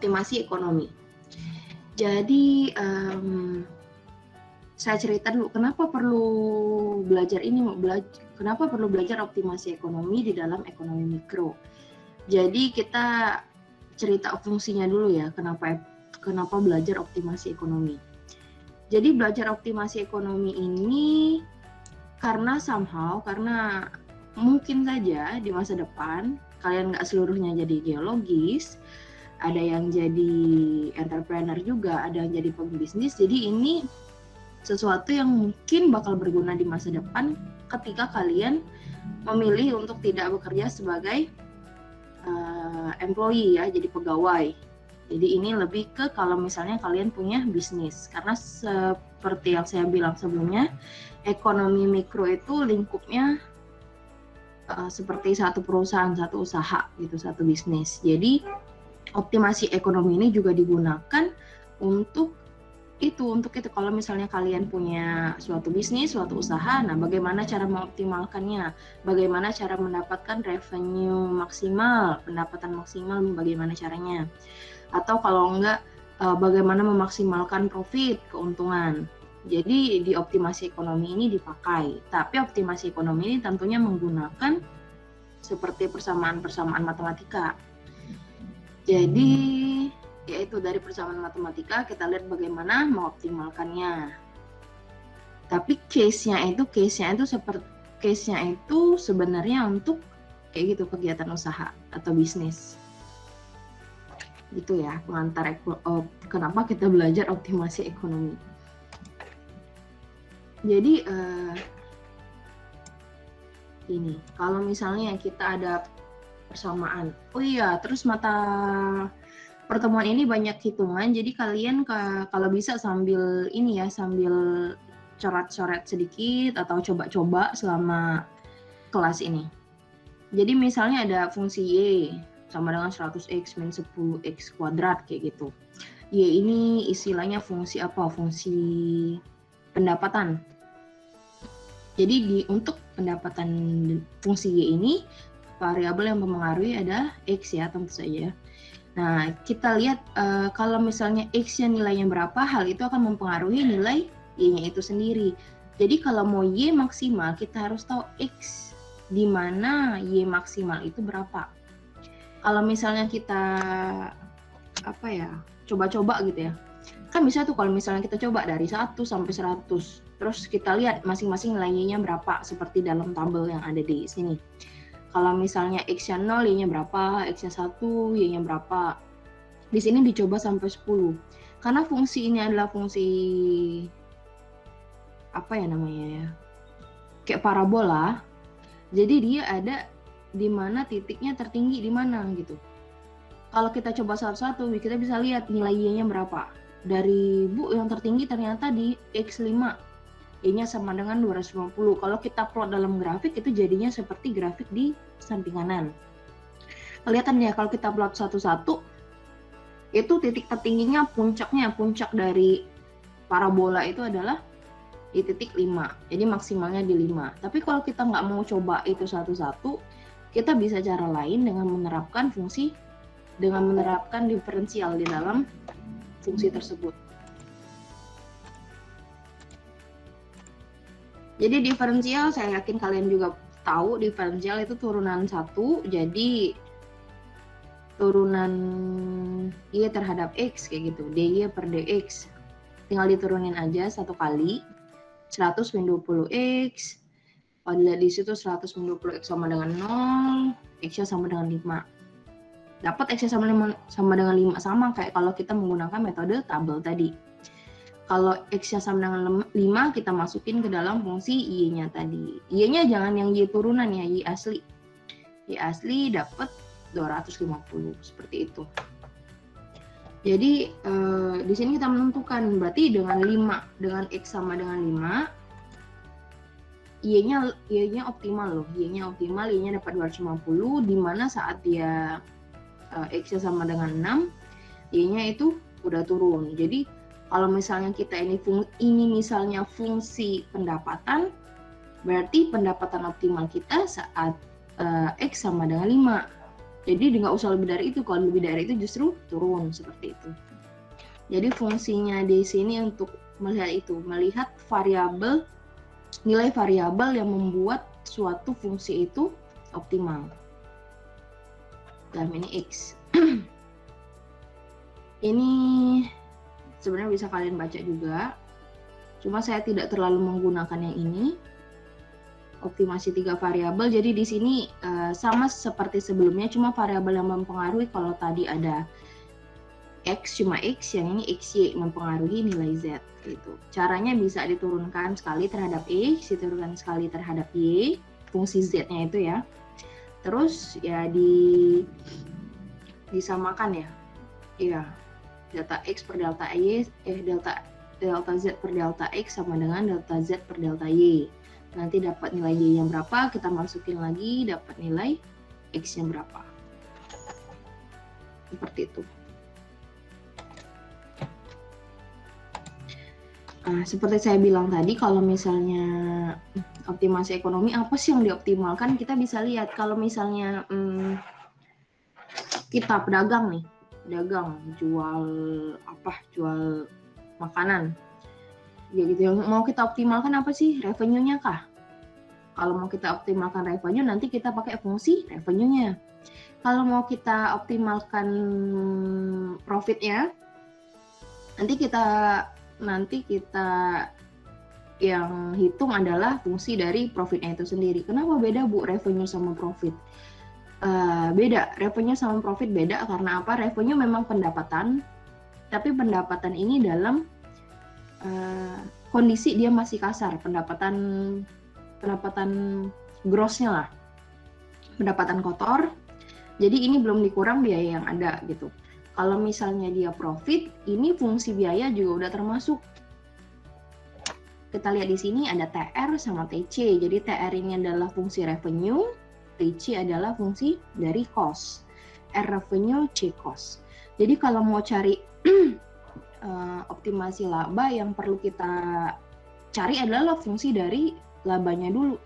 optimasi ekonomi. Jadi saya cerita dulu kenapa perlu belajar ini, kenapa perlu belajar optimasi ekonomi di dalam ekonomi mikro. Jadi kita cerita fungsinya dulu ya, kenapa belajar optimasi ekonomi. Jadi belajar optimasi ekonomi ini karena mungkin saja di masa depan kalian nggak seluruhnya jadi geologis, ada yang jadi entrepreneur juga, ada yang jadi pembisnis. Jadi ini sesuatu yang mungkin bakal berguna di masa depan ketika kalian memilih untuk tidak bekerja sebagai employee ya, jadi pegawai. Jadi ini lebih ke kalau misalnya kalian punya bisnis, karena seperti yang saya bilang sebelumnya, ekonomi mikro itu lingkupnya seperti satu perusahaan, satu usaha gitu, satu bisnis. Jadi optimasi ekonomi ini juga digunakan untuk itu kalau misalnya kalian punya suatu bisnis, suatu usaha, nah bagaimana cara mengoptimalkannya, bagaimana cara mendapatkan revenue maksimal, pendapatan maksimal, bagaimana caranya, atau kalau enggak bagaimana memaksimalkan profit, keuntungan. Jadi di optimasi ekonomi ini dipakai, tapi optimasi ekonomi ini tentunya menggunakan seperti persamaan-persamaan matematika. Jadi yaitu dari persamaan matematika kita lihat bagaimana mengoptimalkannya. Tapi case-nya itu sebenarnya untuk kayak gitu kegiatan usaha atau bisnis. Gitu ya, pengantar kenapa kita belajar optimasi ekonomi. Jadi ini kalau misalnya kita ada persamaan. Oh iya, terus pertemuan ini banyak hitungan, jadi kalian kalau bisa sambil coret-coret sedikit atau coba-coba selama kelas ini. Jadi misalnya ada fungsi Y sama dengan 100x min 10x kuadrat kayak gitu. Y ini istilahnya fungsi apa? Fungsi pendapatan. Jadi untuk pendapatan fungsi Y ini, variabel yang mempengaruhi ada X ya, tentu saja. Nah, kita lihat kalau misalnya X-nya nilainya berapa, hal itu akan mempengaruhi nilai Y-nya itu sendiri. Jadi kalau mau Y maksimal, kita harus tahu X di mana Y maksimal itu berapa. Kalau misalnya kita coba-coba gitu ya. Kan bisa tuh kalau misalnya kita coba dari 1 sampai 100. Terus kita lihat masing-masing nilai Y-nya berapa, seperti dalam tabel yang ada di sini. Kalau misalnya X-nya 0, Y-nya berapa, X-nya 1, Y-nya berapa. Di sini dicoba sampai 10. Karena fungsi ini adalah fungsi kayak parabola. Jadi dia ada di mana titiknya tertinggi di mana gitu. Kalau kita coba satu-satu, kita bisa lihat nilai Y-nya berapa. Dari yang tertinggi ternyata di X5. Y-nya sama dengan 250. Kalau kita plot dalam grafik, itu jadinya seperti grafik di samping kanan. Kelihatan ya, kalau kita plot satu-satu, itu titik tertingginya, puncak dari parabola itu adalah di titik 5. Jadi maksimalnya di 5. Tapi kalau kita nggak mau coba itu satu-satu, kita bisa cara lain dengan menerapkan diferensial di dalam fungsi tersebut. Jadi diferensial, saya yakin kalian juga tahu diferensial itu turunan 1, jadi turunan Y terhadap X kayak gitu, DY per DX. Tinggal diturunin aja satu kali, 100 min 20X, pada di situ 100 min 20X sama dengan 0, X-nya sama dengan 5. Dapat X-nya sama dengan 5, sama kayak kalau kita menggunakan metode tabel tadi. Kalau X-nya sama dengan 5, kita masukin ke dalam fungsi Y-nya tadi. Y-nya jangan yang Y turunan ya, Y asli. Y asli dapat 250, seperti itu. Jadi di sini kita menentukan, berarti dengan X sama dengan 5, Y-nya optimal loh. Y-nya optimal, Y-nya dapat 250, di mana saat dia X-nya sama dengan 6, Y-nya itu udah turun. Jadi kalau misalnya kita ini misalnya fungsi pendapatan, berarti pendapatan optimal kita saat X sama dengan 5. Jadi nggak usah lebih dari itu, kalau lebih dari itu justru turun seperti itu. Jadi fungsinya di sini untuk melihat itu, melihat variabel, nilai variabel yang membuat suatu fungsi itu optimal. Dalam ini X. Ini sebenarnya bisa kalian baca juga, cuma saya tidak terlalu menggunakan yang ini. Optimasi 3 variabel. Jadi di sini sama seperti sebelumnya, cuma variabel yang mempengaruhi kalau tadi ada X cuma X, yang ini XY mempengaruhi nilai Z gitu. Caranya bisa diturunkan sekali terhadap X, diturunkan sekali terhadap Y, fungsi Z-nya itu ya. Terus ya disamakan ya. Iya. Delta X per delta Y, delta Z per delta X sama dengan delta Z per delta Y. Nanti dapat nilai Y-nya berapa, kita masukin lagi, dapat nilai X-nya berapa. Seperti itu. Nah, seperti saya bilang tadi, kalau misalnya optimasi ekonomi, apa sih yang dioptimalkan? Kita bisa lihat, kalau misalnya kita pedagang nih, pedagang, jual makanan. Ya gitu, yang mau kita optimalkan apa sih? Revenue-nya kah? Kalau mau kita optimalkan revenue, nanti kita pakai fungsi revenue-nya. Kalau mau kita optimalkan profit-nya, nanti kita yang hitung adalah fungsi dari profit-nya itu sendiri. Kenapa beda, Bu, revenue sama profit? Beda, revenue sama profit beda karena apa? Revenue memang pendapatan, tapi pendapatan ini dalam kondisi dia masih kasar, pendapatan gross-nya lah, pendapatan kotor. Jadi ini belum dikurang biaya yang ada gitu. Kalau misalnya dia profit, ini fungsi biaya juga udah termasuk. Kita lihat di sini ada TR sama TC. Jadi TR ini adalah fungsi revenue, TC adalah fungsi dari cost. R revenue, C cost. Jadi kalau mau cari optimasi laba, yang perlu kita cari adalah fungsi dari labanya dulu.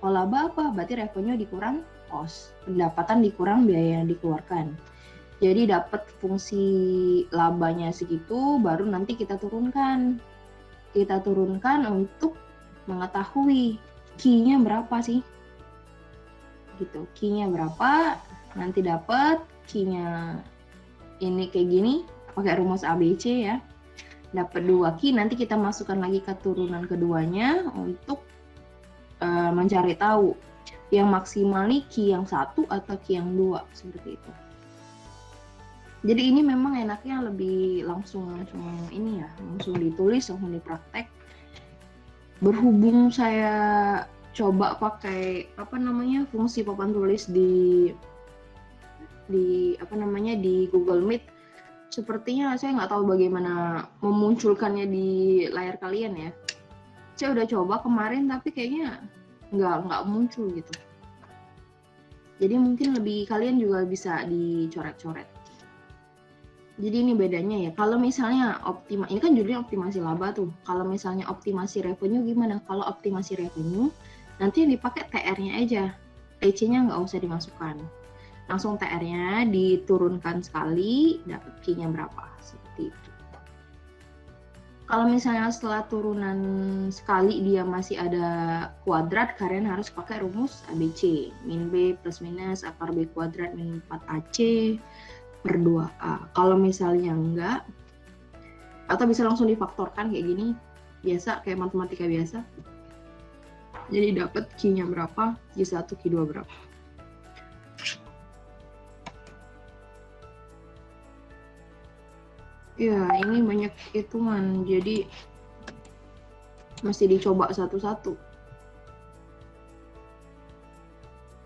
Kalau laba apa? Berarti revenue dikurang cost, pendapatan dikurang biaya yang dikeluarkan. Jadi dapat fungsi labanya segitu, baru nanti kita turunkan. Kita turunkan untuk mengetahui key-nya berapa sih. Gitu, key-nya berapa, nanti dapat key-nya ini kayak gini, pakai rumus ABC ya. Dapat 2 key, nanti kita masukkan lagi ke turunan keduanya untuk mencari tahu yang maksimal nih key yang 1 atau key yang 2, seperti itu. Jadi ini memang enaknya lebih langsung ini ya, langsung ditulis, langsung dipraktek. Berhubung saya coba pakai fungsi papan tulis di Google Meet, sepertinya saya nggak tahu bagaimana memunculkannya di layar kalian ya. Saya udah coba kemarin tapi kayaknya nggak muncul gitu. Jadi mungkin kalian juga bisa dicoret-coret. Jadi ini bedanya ya. Kalau misalnya ini kan judulnya optimasi laba tuh. Kalau misalnya optimasi revenue gimana? Kalau optimasi revenue nanti yang dipakai TR-nya aja, TC-nya nggak usah dimasukkan. Langsung TR-nya diturunkan sekali, dapat key-nya berapa, seperti itu. Kalau misalnya setelah turunan sekali dia masih ada kuadrat, kalian harus pakai rumus ABC. Min B plus minus akar B kuadrat min 4AC per 2A. Kalau misalnya enggak, atau bisa langsung difaktorkan kayak gini, biasa, kayak matematika biasa. Jadi dapat Q-nya berapa, Q1, Q2 berapa. Ya, ini banyak hitungan, jadi mesti dicoba satu-satu.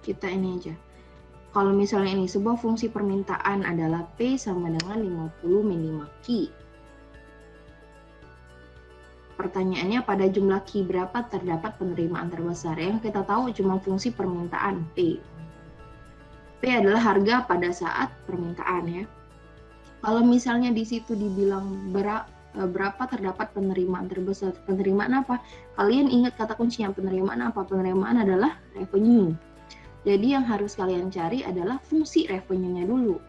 Kita ini aja. Kalau misalnya ini, sebuah fungsi permintaan adalah P sama dengan 50 min 5 Q. Pertanyaannya, pada jumlah Q berapa terdapat penerimaan terbesar? Yang kita tahu cuma fungsi permintaan P. P adalah harga pada saat permintaan ya. Kalau misalnya di situ dibilang berapa terdapat penerimaan terbesar, penerimaan apa? Kalian ingat kata kuncinya penerimaan apa? Penerimaan adalah revenue. Jadi yang harus kalian cari adalah fungsi revenue-nya dulu.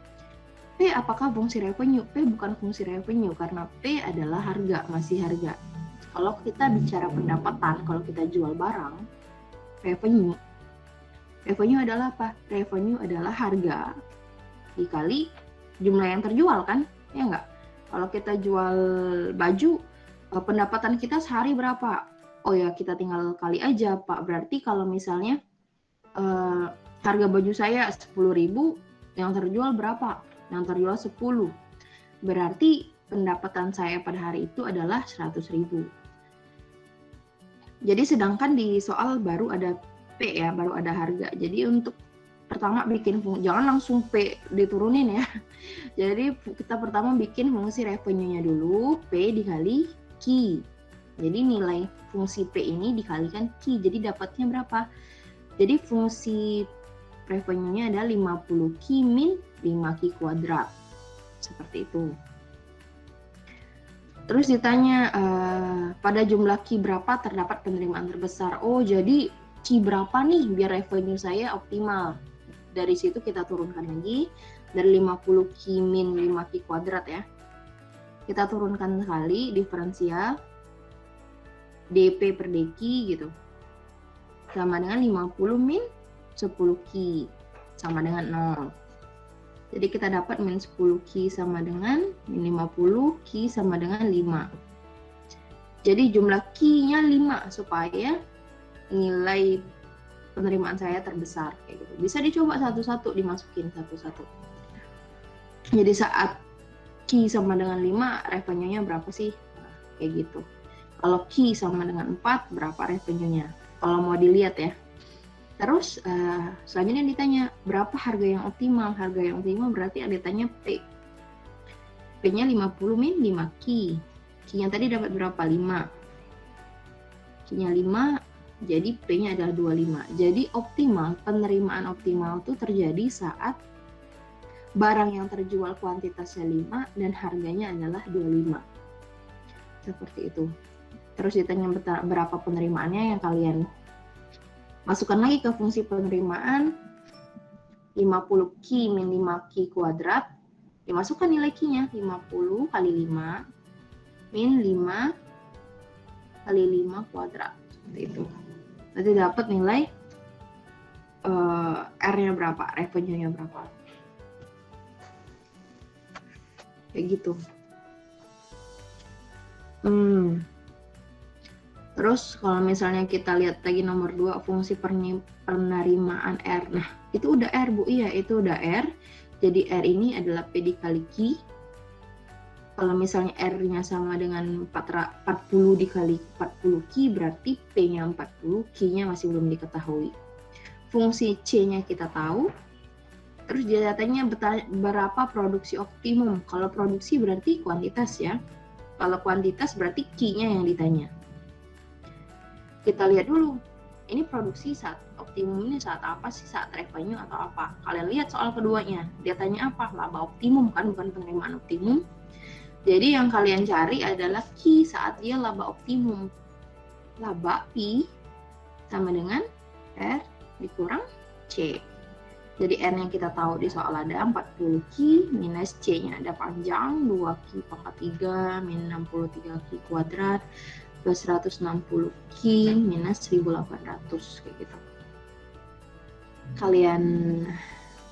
P apakah fungsi revenue? P bukan fungsi revenue karena P adalah harga, masih harga. Kalau kita bicara pendapatan, kalau kita jual barang, revenue adalah apa? Revenue adalah harga dikali jumlah yang terjual kan? Ya enggak? Kalau kita jual baju, pendapatan kita sehari berapa? Oh ya, kita tinggal kali aja, Pak. Berarti kalau misalnya harga baju saya 10.000, yang terjual berapa? Yang terjual 10. Berarti pendapatan saya pada hari itu adalah 100.000. Jadi sedangkan di soal baru ada P ya, baru ada harga. Jadi untuk pertama bikin jangan langsung P diturunin ya. Jadi kita pertama bikin fungsi revenue-nya dulu, P dikali Q. Jadi nilai fungsi P ini dikalikan Q. Jadi dapatnya berapa? Jadi fungsi revenue-nya adalah 50 Q min 5 Q kuadrat. Seperti itu. Terus ditanya, pada jumlah Q berapa terdapat penerimaan terbesar? Oh, jadi Q berapa nih biar revenue saya optimal? Dari situ kita turunkan lagi, dari 50 Q min 5 Q kuadrat ya. Kita turunkan sekali, diferensial, DP per DQ gitu. Sama dengan 50 min 10 Q sama dengan 0. Jadi kita dapat min 10 Q sama dengan min 50 Q sama dengan 5. Jadi jumlah Q-nya 5 supaya nilai penerimaan saya terbesar kayak gitu. Bisa dicoba satu-satu, dimasukin satu-satu. Jadi saat Q sama dengan 5, revenue-nya berapa sih? Nah, kayak gitu. Kalau Q sama dengan 4, berapa revenue-nya? Kalau mau dilihat ya. Terus selanjutnya ditanya berapa harga yang optimal? Harga yang optimal berarti ada ditanya P. P-nya 50 min 5 Q. Q-nya tadi dapat berapa? 5. Q-nya 5, jadi P-nya adalah 25. Jadi optimal, penerimaan optimal itu terjadi saat barang yang terjual kuantitasnya 5 dan harganya adalah 25. Seperti itu. Terus ditanya berapa penerimaannya, yang kalian masukkan lagi ke fungsi penerimaan 50 Q min 5 Q kuadrat, dimasukkan nilai Q-nya 50 kali 5 min 5 kali 5 kuadrat, seperti itu. Nanti dapat nilai R-nya berapa, revenue-nya berapa. Kayak gitu. Terus kalau misalnya kita lihat lagi nomor 2, fungsi penerimaan R. Nah, itu udah R, Bu. Iya, itu udah R. Jadi R ini adalah P dikali Q. Kalau misalnya R-nya sama dengan 40 dikali 40 Q, berarti P-nya 40, Q-nya masih belum diketahui. Fungsi C-nya kita tahu. Terus dia datanya berapa produksi optimum. Kalau produksi berarti kuantitas ya. Kalau kuantitas berarti Q-nya yang ditanya. Kita lihat dulu, ini produksi saat optimum ini saat apa sih? Saat revenue atau apa? Kalian lihat soal keduanya, dia tanya apa? Laba optimum kan, bukan penerimaan optimum. Jadi yang kalian cari adalah Q saat dia laba optimum. Laba P sama dengan R dikurang C. Jadi R yang kita tahu di soal ada 40 Q minus C-nya ada panjang 2 Q pangkat 3 min 63 Q kuadrat plus 160 Q minus 1800 kayak gitu. Kalian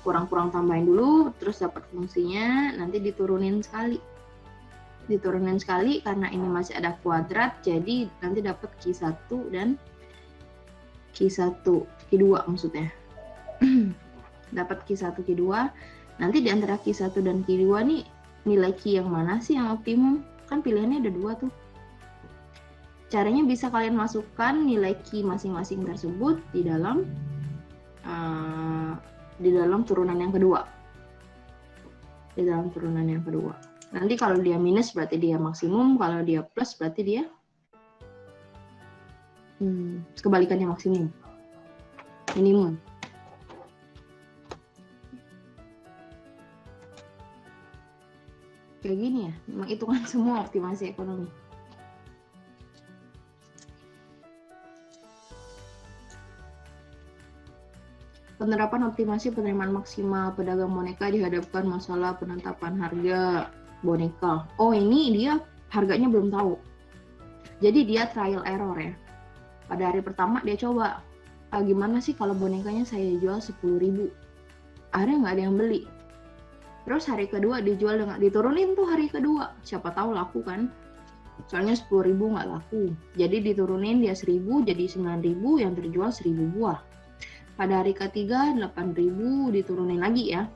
kurang-kurang tambahin dulu, terus dapat fungsinya, nanti diturunin sekali. Diturunin sekali karena ini masih ada kuadrat, jadi nanti dapat Q1 dan Q1, Q2 maksudnya. Dapat Q1, Q2. Nanti di antara Q1 dan Q2 nih, nilai Q yang mana sih yang optimum? Kan pilihannya ada 2 tuh. Caranya bisa kalian masukkan nilai Q masing-masing tersebut di dalam turunan yang kedua. Di dalam turunan yang kedua. Nanti kalau dia minus berarti dia maksimum, kalau dia plus berarti dia kebalikannya maksimum. Minimum. Kayak gini ya, memang hitungan semua optimasi ekonomi. Penerapan optimasi penerimaan maksimal pedagang boneka dihadapkan masalah penetapan harga boneka. Oh, ini dia harganya belum tahu. Jadi dia trial error ya. Pada hari pertama dia coba, gimana sih kalau bonekanya saya jual 10.000. Akhirnya nggak ada yang beli. Terus hari kedua dijual dengan diturunin tuh hari kedua. Siapa tahu laku kan. Soalnya 10.000 nggak laku. Jadi diturunin dia 1.000 jadi 9.000 yang terjual 1.000 buah. Pada hari ketiga 8.000 diturunin lagi ya.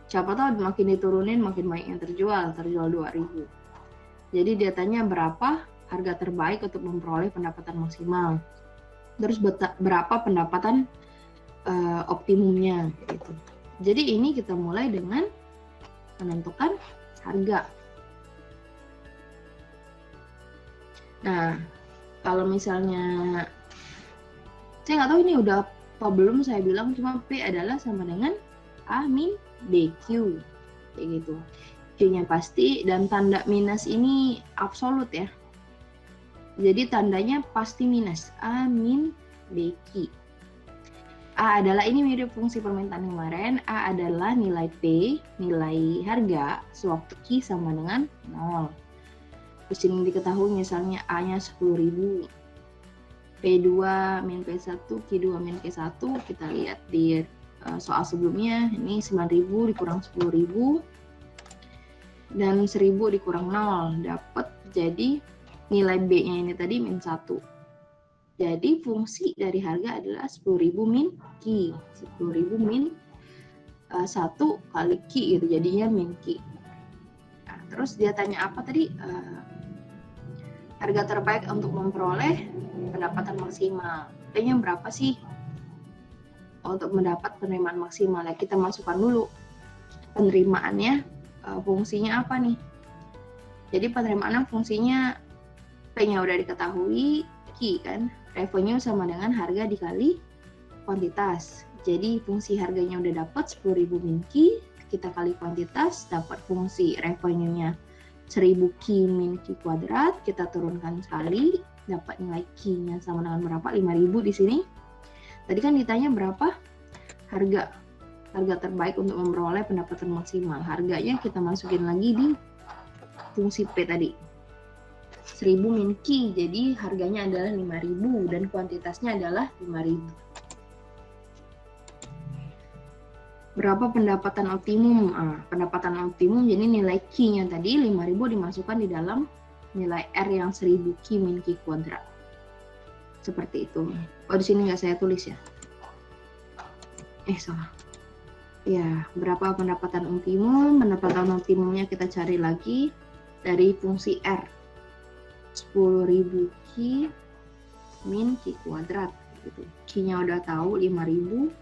Siapa tahu makin diturunin makin banyak yang terjual 2.000. Jadi dia tanya berapa harga terbaik untuk memperoleh pendapatan maksimal. Terus berapa pendapatan optimumnya gitu. Jadi ini kita mulai dengan menentukan harga. Nah, kalau misalnya saya nggak tahu ini udah apa belum saya bilang, cuma P adalah sama dengan A min BQ kayak gitu. Q-nya pasti dan tanda minus ini absolut ya. Jadi tandanya pasti minus A min BQ. A adalah ini mirip fungsi permintaan kemarin. A adalah nilai P, nilai harga sewaktu Q sama dengan 0. Terus ini diketahui misalnya A-nya 10.000. P2 min P1, Q2 min Q1, kita lihat di soal sebelumnya, ini 9.000 dikurang 10.000, dan 1.000 dikurang 0, dapat jadi nilai B-nya ini tadi min 1. Jadi fungsi dari harga adalah 10.000 min Q, 10.000 min 1 kali Q gitu, jadinya min Q. Nah, terus dia tanya apa tadi? Harga terbaik untuk memperoleh pendapatan maksimal. P-nya berapa sih untuk mendapat penerimaan maksimal? Ya, kita masukkan dulu penerimaannya, fungsinya apa nih? Jadi penerimaannya fungsinya P-nya udah diketahui, Q kan, revenue sama dengan harga dikali kuantitas. Jadi fungsi harganya udah dapat 10.000 min Q, kita kali kuantitas dapat fungsi revenue-nya 1.000 Q min Q kuadrat, kita turunkan sekali, dapat nilai Q-nya sama dengan berapa? 5.000 di sini. Tadi kan ditanya berapa harga terbaik untuk memperoleh pendapatan maksimal. Harganya kita masukin lagi di fungsi P tadi. 1.000 min Q, jadi harganya adalah 5.000 dan kuantitasnya adalah 5.000. Berapa pendapatan optimum? Pendapatan optimum jadi nilai Q-nya tadi 5.000 dimasukkan di dalam nilai R yang 1.000 Q min Q kuadrat. Seperti itu. Oh, di sini nggak saya tulis ya. Salah. Ya, berapa pendapatan optimum? Pendapatan optimumnya kita cari lagi dari fungsi R. 10.000 Q min Q kuadrat. Gitu. Q-nya udah tahu 5.000.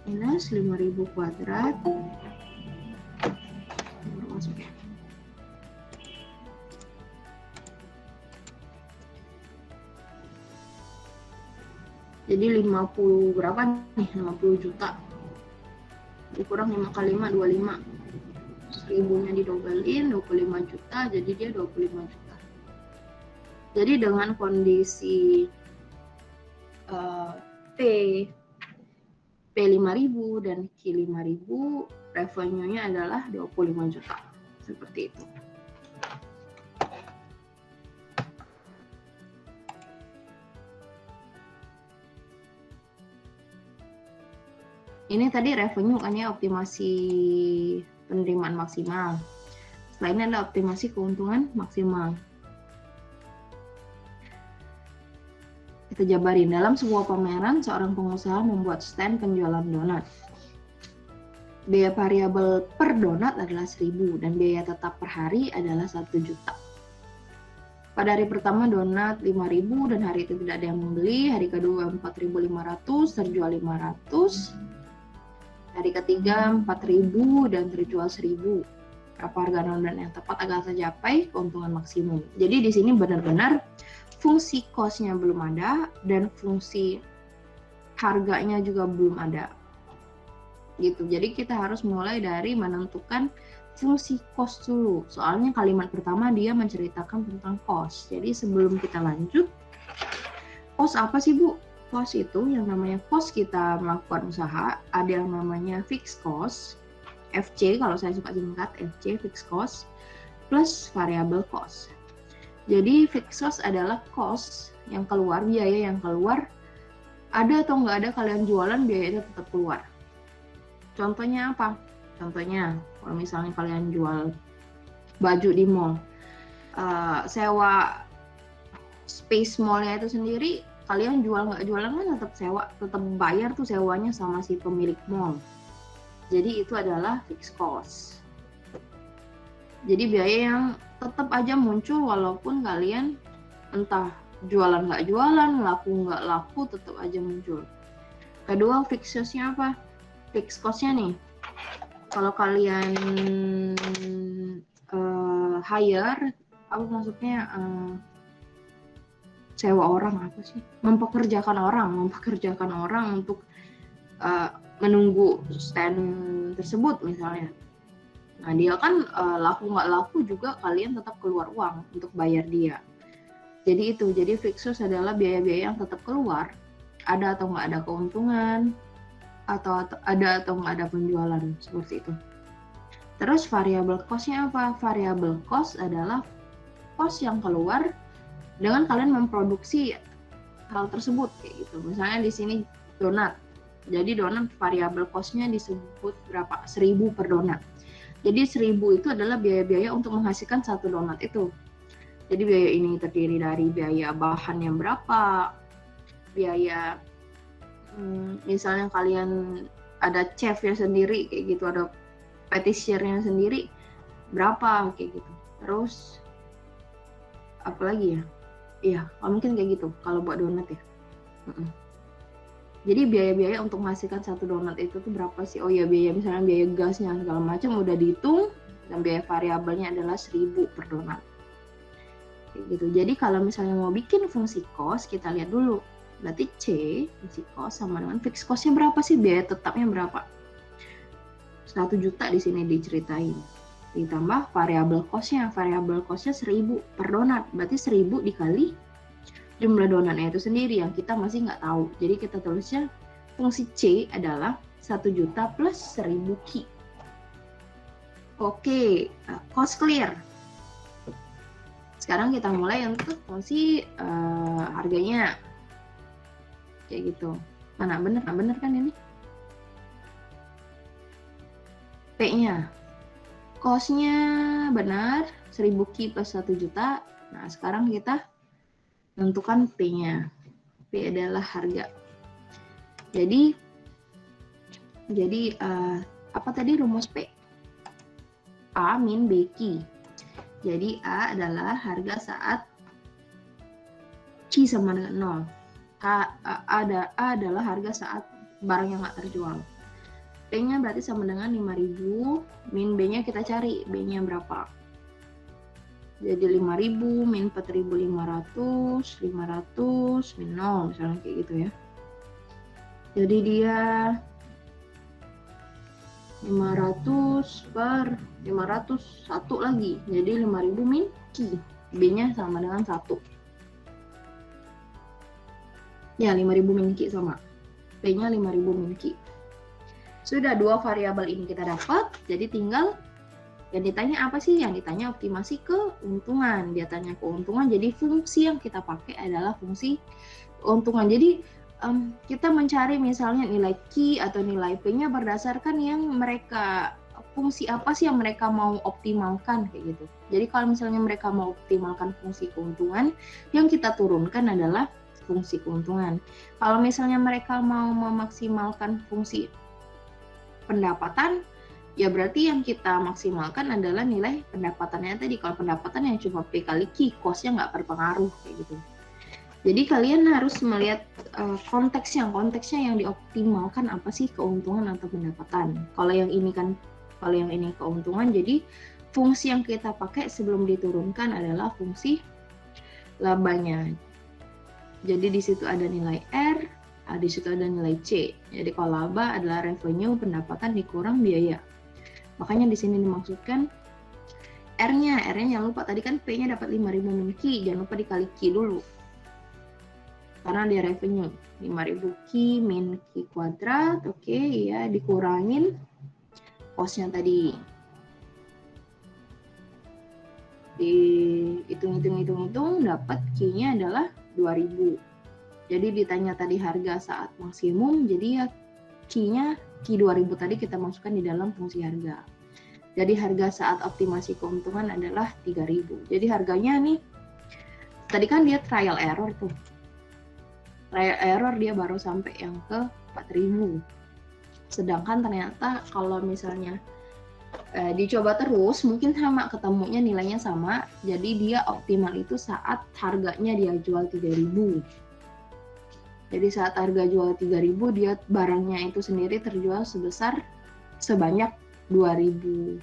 Minus 5.000 kuadrat. Masuk ya. Jadi 50 berapa nih? 50 juta. Dikurang 5 kali 5, 25. 1.000-nya didobelin, 25 juta, jadi dia 25 juta. Jadi dengan kondisi P5.000 dan Q5.000, revenue-nya adalah 25 juta. Seperti itu. Ini tadi revenue kan ya, optimasi penerimaan maksimal. Selainnya ada optimasi keuntungan maksimal. Kita jabarin, dalam sebuah pameran, seorang pengusaha membuat stand penjualan donat. Biaya variabel per donat adalah 1.000 dan biaya tetap per hari adalah 1 juta. Pada hari pertama donat 5.000 dan hari itu tidak ada yang membeli, hari kedua 4.500, terjual 500. Hari ketiga 4.000 dan terjual 1.000. Berapa harga donat yang tepat agar tercapai keuntungan maksimum. Jadi di sini benar-benar fungsi cost-nya belum ada dan fungsi harganya juga belum ada. Gitu. Jadi kita harus mulai dari menentukan fungsi cost dulu. Soalnya kalimat pertama dia menceritakan tentang cost. Jadi sebelum kita lanjut, cost apa sih Bu? cost itu yang namanya cost kita melakukan usaha, ada yang namanya fixed cost, FC kalau saya suka singkat, FC fixed cost plus variable cost. Jadi fixed cost adalah cost yang keluar, biaya yang keluar, ada atau nggak ada kalian jualan, biaya itu tetap keluar. Contohnya apa? Contohnya kalau misalnya kalian jual baju di mall, sewa space mallnya itu sendiri, kalian jual nggak jualan kan tetap sewa, tetap bayar tuh sewanya sama si pemilik mall. Jadi itu adalah fixed cost. Jadi biaya yang tetap aja muncul walaupun kalian entah jualan nggak jualan, laku nggak laku, tetap aja muncul. Kedua, fixed cost-nya apa? Fixed cost-nya nih, kalau kalian hire, apa maksudnya sewa orang, apa sih? Mempekerjakan orang untuk menunggu stand tersebut misalnya. Nah dia kan laku nggak laku juga kalian tetap keluar uang untuk bayar dia. Jadi itu, jadi fixed cost adalah biaya-biaya yang tetap keluar, ada atau nggak ada keuntungan, atau ada atau nggak ada penjualan, seperti itu. Terus variable cost-nya apa? Variable cost adalah cost yang keluar dengan kalian memproduksi hal tersebut, kayak gitu. Misalnya di sini donat. Jadi donat variable cost-nya disebut berapa? 1.000 per donat. Jadi 1.000 itu adalah biaya-biaya untuk menghasilkan satu donat itu. Jadi biaya ini terdiri dari biaya bahan yang berapa, biaya misalnya kalian ada chefnya sendiri kayak gitu, ada patissernya sendiri berapa kayak gitu. Terus apa lagi ya? Iya, mungkin kayak gitu kalau buat donat ya. Jadi biaya-biaya untuk menghasilkan satu donat itu tuh berapa sih? Oh ya, biaya misalnya biaya gasnya segala macam udah dihitung, dan biaya variabelnya adalah 1.000 per donat. Kayak gitu. Jadi kalau misalnya mau bikin fungsi cost, kita lihat dulu. Berarti C, fungsi cost sama dengan fixed cost-nya berapa sih? Biaya tetapnya berapa? 1 juta di sini diceritain. Ditambah variabel cost-nya. Variabel cost-nya 1.000 per donat. Berarti 1.000 dikali jumlah donatnya itu sendiri yang kita masih nggak tahu. Jadi kita tulisnya fungsi C adalah 1 juta plus 1.000 Ki. Oke, cost clear. Sekarang kita mulai untuk fungsi harganya. Kayak gitu. Mana bener kan ini? P-nya. Cost-nya benar, 1.000 Ki plus 1 juta. Nah, sekarang kita tentukan P-nya. P adalah harga. Jadi apa tadi rumus P? A min B Ki. Jadi A adalah harga saat Ki sama dengan 0. A adalah harga saat barangnya nggak terjual. P-nya berarti sama dengan 5.000, min B-nya kita cari, B-nya berapa? Jadi 5.000 min 4.500, 500 min 0, misalnya kayak gitu ya. Jadi dia 500 per 500, 1 lagi. Jadi 5.000 min Ki. B-nya sama dengan 1. Ya, 5.000 min Ki sama. P-nya 5.000 min Ki. Sudah 2 variabel ini kita dapat, jadi tinggal yang ditanya apa sih? Yang ditanya optimasi keuntungan. Dia tanya keuntungan, jadi fungsi yang kita pakai adalah fungsi keuntungan. Jadi kita mencari misalnya nilai Ki atau nilai P-nya berdasarkan yang mereka, fungsi apa sih yang mereka mau optimalkan kayak gitu. Jadi kalau misalnya mereka mau optimalkan fungsi keuntungan, yang kita turunkan adalah fungsi keuntungan. Kalau misalnya mereka mau memaksimalkan fungsi pendapatan, ya berarti yang kita maksimalkan adalah nilai pendapatannya tadi. Kalau pendapatan yang cuma P kali Ki, cost-nya nggak berpengaruh kayak gitu. Jadi kalian harus melihat konteksnya yang dioptimalkan apa sih, keuntungan atau pendapatan. Kalau yang ini keuntungan, jadi fungsi yang kita pakai sebelum diturunkan adalah fungsi labanya. Jadi di situ ada nilai R, di situ ada nilai C. Jadi kalau laba adalah revenue, pendapatan dikurang biaya. Makanya di sini dimaksudkan R-nya. R-nya jangan lupa, tadi kan P-nya dapat 5.000 min Ki, jangan lupa dikali Ki dulu. karena dia revenue 5.000 Ki min Ki kuadrat, oke, ya dikurangin cost-nya tadi, hitung dapat Ki-nya adalah 2.000. Jadi ditanya tadi harga saat maksimum, jadi ya Ki-nya Ki 2.000 tadi kita masukkan di dalam fungsi harga. Jadi harga saat optimasi keuntungan adalah 3.000. Jadi harganya nih, tadi kan dia trial error tuh. Trial error dia baru sampai yang ke 4.000. Sedangkan ternyata kalau misalnya dicoba terus, mungkin sama, ketemunya nilainya sama. Jadi dia optimal itu saat harganya dia jual 3.000. Jadi saat harga jual 3.000, dia barangnya itu sendiri terjual sebanyak 2.000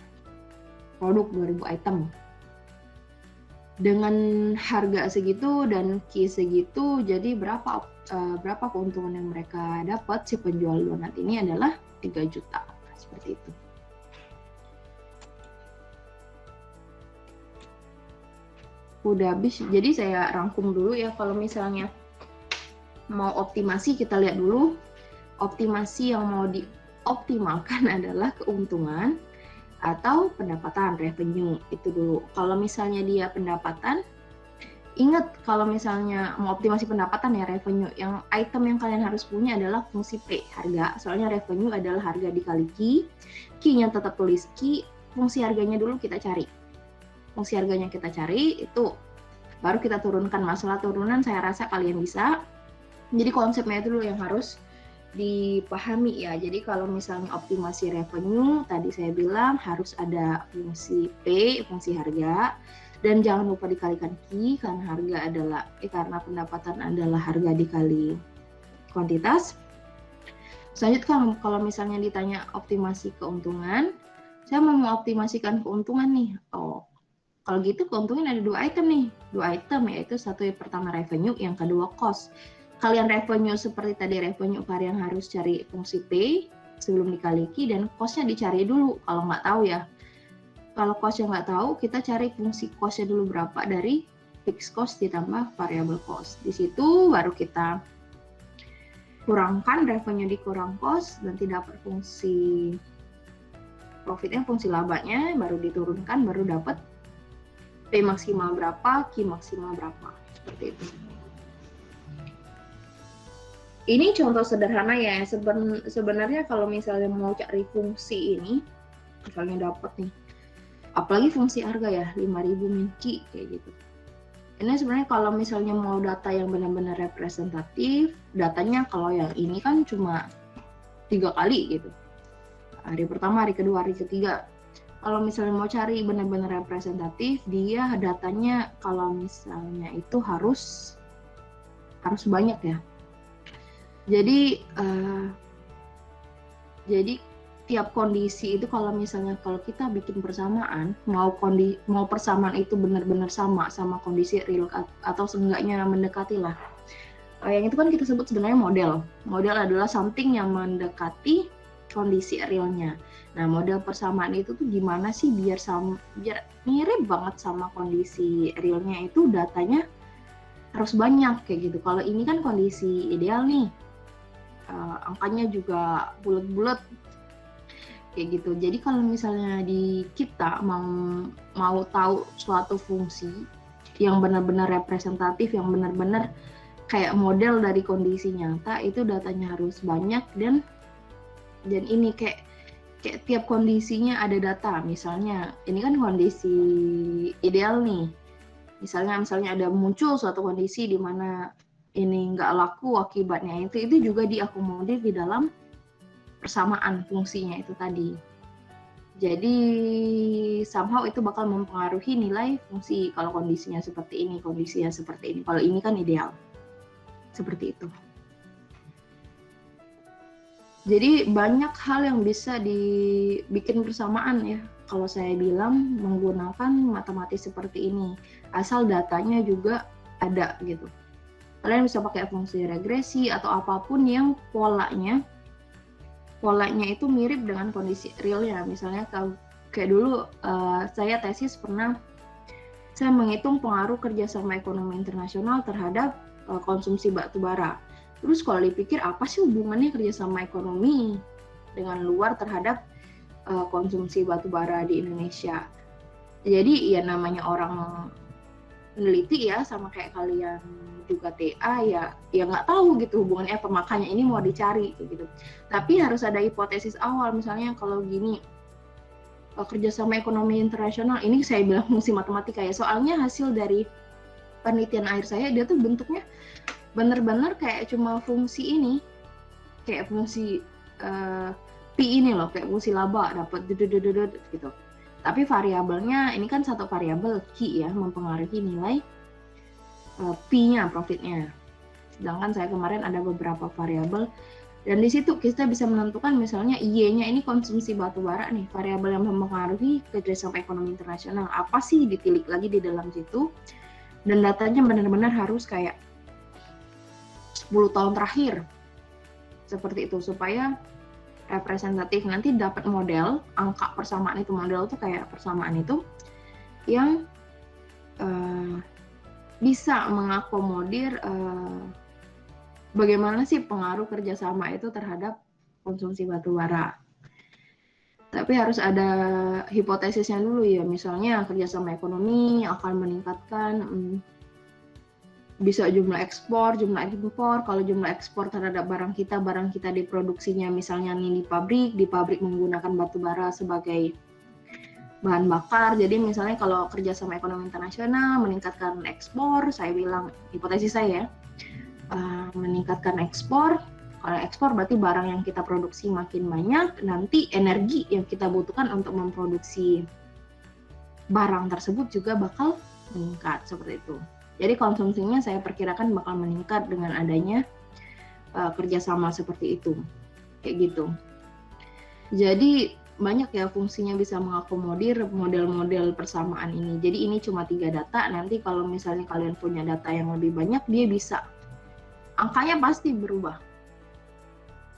produk, 2.000 item. Dengan harga segitu dan Ki segitu, jadi berapa keuntungan yang mereka dapat si penjual donat ini adalah 3 juta. Seperti itu. Udah habis, jadi saya rangkum dulu ya. Kalau misalnya mau optimasi, kita lihat dulu. Optimasi yang mau dioptimalkan adalah keuntungan atau pendapatan, revenue, itu dulu. Kalau misalnya dia pendapatan, ingat kalau misalnya mau optimasi pendapatan ya revenue, yang item yang kalian harus punya adalah fungsi P, harga. Soalnya revenue adalah harga dikali Ki, Ki-nya tetap tulis Ki, fungsi harganya dulu kita cari. Fungsi harganya kita cari, itu baru kita turunkan. Masalah turunan saya rasa kalian bisa. Jadi konsepnya itu dulu yang harus dipahami ya. Jadi kalau misalnya optimasi revenue, tadi saya bilang harus ada fungsi P, fungsi harga, dan jangan lupa dikalikan Ki, karena harga adalah karena pendapatan adalah harga dikali kuantitas. Selanjutnya kalau misalnya ditanya optimasi keuntungan, saya mau mengoptimasikan keuntungan nih. Oh, kalau gitu keuntungan ada 2 item nih, 2 item, yaitu satu yang pertama revenue, yang kedua cost. Kalian revenue seperti tadi revenue, kalian harus cari fungsi P sebelum dikali Ki, dan cost-nya dicari dulu kalau nggak tahu ya. Kalau cost-nya nggak tahu, kita cari fungsi cost-nya dulu berapa dari fixed cost ditambah variable cost. Di situ baru kita kurangkan revenue dikurang cost, nanti dapat fungsi profitnya, fungsi labanya, baru diturunkan, baru dapat P maksimal berapa, Ki maksimal berapa. Seperti itu. Ini contoh sederhana ya. Sebenarnya kalau misalnya mau cari fungsi ini, misalnya dapat nih, apalagi fungsi harga ya, 5.000 min Ki kayak gitu. Ini sebenarnya kalau misalnya mau data yang benar-benar representatif, datanya kalau yang ini kan cuma 3 kali gitu. Hari pertama, hari kedua, hari ketiga. Kalau misalnya mau cari benar-benar representatif, dia datanya kalau misalnya itu harus banyak ya. Jadi tiap kondisi itu kalau misalnya kalau kita bikin persamaan, mau persamaan itu benar-benar sama kondisi real atau seenggaknya mendekati lah. Yang itu kan kita sebut sebenarnya model. Model adalah something yang mendekati kondisi realnya. Nah, model persamaan itu tuh gimana sih biar mirip banget sama kondisi realnya, itu datanya harus banyak kayak gitu. Kalau ini kan kondisi ideal nih. Angkanya juga bulat-bulat kayak gitu. Jadi kalau misalnya di kita mau tahu suatu fungsi yang benar-benar representatif, yang benar-benar kayak model dari kondisi nyata, itu datanya harus banyak, dan ini kayak tiap kondisinya ada data. Misalnya ini kan kondisi ideal nih. Misalnya ada muncul suatu kondisi di mana ini nggak laku, akibatnya itu juga diakomodir di dalam persamaan fungsinya itu tadi. Jadi somehow itu bakal mempengaruhi nilai fungsi kalau kondisinya seperti ini, kondisinya seperti ini. Kalau ini kan ideal. Seperti itu. Jadi banyak hal yang bisa dibikin persamaan ya. Kalau saya bilang menggunakan matematis seperti ini. Asal datanya juga ada gitu. Kalian bisa pakai fungsi regresi atau apapun yang polanya itu mirip dengan kondisi realnya. Misalnya kayak dulu saya tesis pernah saya menghitung pengaruh kerjasama ekonomi internasional terhadap konsumsi batu bara. Terus kalau dipikir apa sih hubungannya kerjasama ekonomi dengan luar terhadap konsumsi batu bara di Indonesia? Jadi ya namanya orang meneliti ya, sama kayak kalian juga TA ya nggak tahu gitu hubungannya apa, makanya ini mau dicari gitu. Tapi harus ada hipotesis awal, misalnya kalau gini, kerjasama ekonomi internasional, ini saya bilang fungsi matematika ya, soalnya hasil dari penelitian akhir saya dia tuh bentuknya bener-bener kayak cuma fungsi ini, kayak fungsi pi ini loh, kayak fungsi laba dapat gitu. Tapi variabelnya ini kan satu variabel Q ya, mempengaruhi nilai P-nya, profitnya. Sedangkan saya kemarin ada beberapa variabel, dan di situ kita bisa menentukan misalnya Y-nya ini konsumsi batu bara nih, variabel yang mempengaruhi kerjasama ekonomi internasional. Apa sih, ditilik lagi di dalam situ, dan datanya benar-benar harus kayak 10 tahun terakhir. Seperti itu, supaya representatif, nanti dapat model angka persamaan itu, model itu kayak persamaan itu yang bisa mengakomodir bagaimana sih pengaruh kerjasama itu terhadap konsumsi batu bara. Tapi harus ada hipotesisnya dulu ya, misalnya kerjasama ekonomi akan meningkatkan bisa jumlah ekspor, jumlah impor. Kalau jumlah ekspor terhadap barang kita diproduksinya misalnya nih di pabrik menggunakan batu bara sebagai bahan bakar. Jadi misalnya kalau kerjasama ekonomi internasional meningkatkan ekspor, saya bilang hipotesis saya meningkatkan ekspor. Kalau ekspor berarti barang yang kita produksi makin banyak, nanti energi yang kita butuhkan untuk memproduksi barang tersebut juga bakal meningkat, seperti itu. Jadi konsumsinya saya perkirakan bakal meningkat dengan adanya kerjasama seperti itu, kayak gitu. Jadi banyak ya fungsinya bisa mengakomodir model-model persamaan ini. Jadi ini cuma 3 data, nanti kalau misalnya kalian punya data yang lebih banyak, dia bisa, angkanya pasti berubah.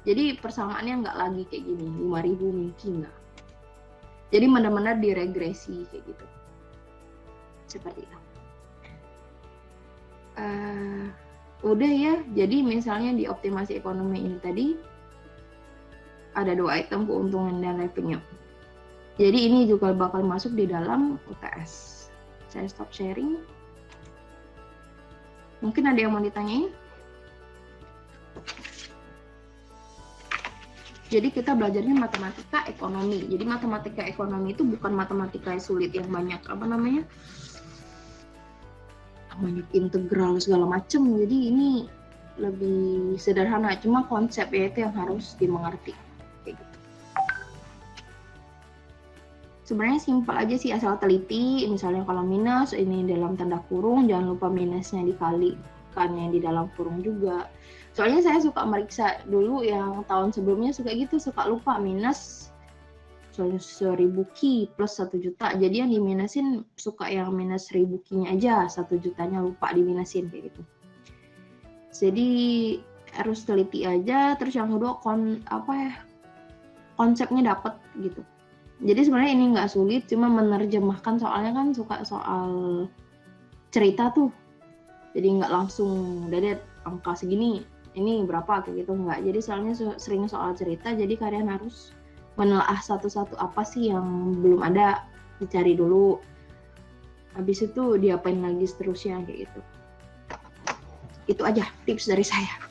Jadi persamaannya nggak lagi kayak gini, 5.000 mungkin nggak. Jadi benar-benar diregresi kayak gitu. Seperti itu. Udah ya, jadi misalnya di optimasi ekonomi ini tadi ada 2 item, keuntungan dan revenue. Jadi ini juga bakal masuk di dalam UTS. Saya stop sharing. Mungkin ada yang mau ditanyain? Jadi kita belajarnya matematika ekonomi. Jadi matematika ekonomi itu bukan matematika yang sulit yang banyak banyak integral segala macam. Jadi ini lebih sederhana, cuma konsepnya itu yang harus dimengerti. Kayak gitu. Sebenarnya simpel aja sih, asal teliti. Misalnya kalau minus ini dalam tanda kurung, jangan lupa minusnya dikalikan yang di dalam kurung juga. Soalnya saya suka meriksa dulu yang tahun sebelumnya suka lupa minus 1.000 Ki plus 1 juta. Jadi yang diminusin suka yang minus 1.000 Ki-nya aja, 1 jutanya lupa diminusin kayak gitu. Jadi harus teliti aja. Terus yang kedua konsepnya dapet gitu. Jadi sebenarnya ini nggak sulit, cuma menerjemahkan, soalnya kan suka soal cerita tuh. Jadi nggak langsung dadet angka segini, ini berapa kayak gitu, nggak. Jadi soalnya sering soal cerita, jadi kalian harus menelaah satu-satu apa sih yang belum ada, dicari dulu. Habis itu diapain lagi seterusnya kayak gitu. Itu aja tips dari saya.